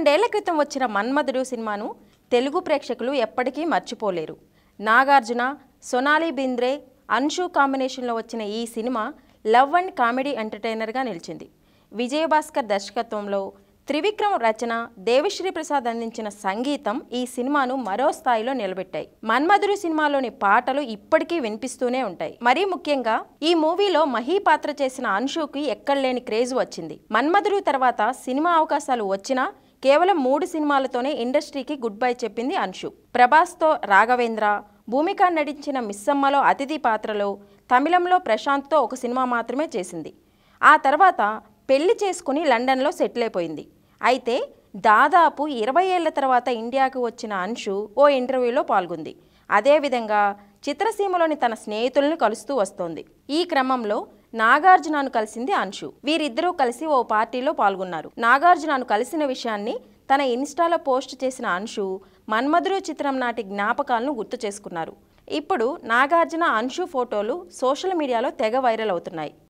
12 ఏళ్ల క్రితం వచ్చిన మన్మధుడు సినిమాను తెలుగు ప్రేక్షకులు ఎప్పటికీ మర్చిపోలేరు. నాగార్జున, సోనాలి బింద్రే, అన్షు కాంబినేషన్లో వచ్చిన ఈ సినిమా లవ్ అండ్ కామెడీ ఎంటర్టైనర్గా నిలిచింది. విజయభాస్కర్ దర్శకత్వంలో త్రివిక్రమ్ రచన, దేవిశ్రీ ప్రసాద్ అందించిన సంగీతం ఈ సినిమాను మరో స్థాయిలో నిలబెట్టాయి. మన్మధుడు సినిమాలోని పాటలు ఇప్పటికీ వినిపిస్తూనే ఉంటాయి. మరీ ముఖ్యంగా ఈ మూవీలో మహీ పాత్ర చేసిన అన్షుకి ఎక్కడలేని క్రేజ్ వచ్చింది. మన్మధుడు తర్వాత సినిమా అవకాశాలు వచ్చినా కేవలం 3 సినిమాలతోనే ఇండస్ట్రీకి గుడ్ బై చెప్పింది అన్షు. ప్రభాస్తో రాఘవేంద్ర, భూమిక నటించిన మిస్సమ్మలో అతిథి పాత్రలో, తమిళంలో ప్రశాంత్తో ఒక సినిమా మాత్రమే చేసింది. ఆ తర్వాత పెళ్లి చేసుకుని లండన్లో సెటిల్ అయిపోయింది. అయితే దాదాపు 20 ఏళ్ల తర్వాత ఇండియాకు వచ్చిన అన్షు ఓ ఇంటర్వ్యూలో పాల్గొంది. అదేవిధంగా చిత్రసీమలోని తన స్నేహితులను కలుస్తూ వస్తోంది. ఈ క్రమంలో నాగార్జునను కలిసింది అన్షు. వీరిద్దరూ కలిసి ఓ పార్టీలో పాల్గొన్నారు. నాగార్జునను కలిసిన విషయాన్ని తన ఇన్స్టాలో పోస్ట్ చేసిన అన్షు మన్మధుడు చిత్రం నాటి జ్ఞాపకాలను గుర్తు చేసుకున్నారు. ఇప్పుడు నాగార్జున, అన్షు ఫోటోలు సోషల్ మీడియాలో తెగ వైరల్ అవుతున్నాయి.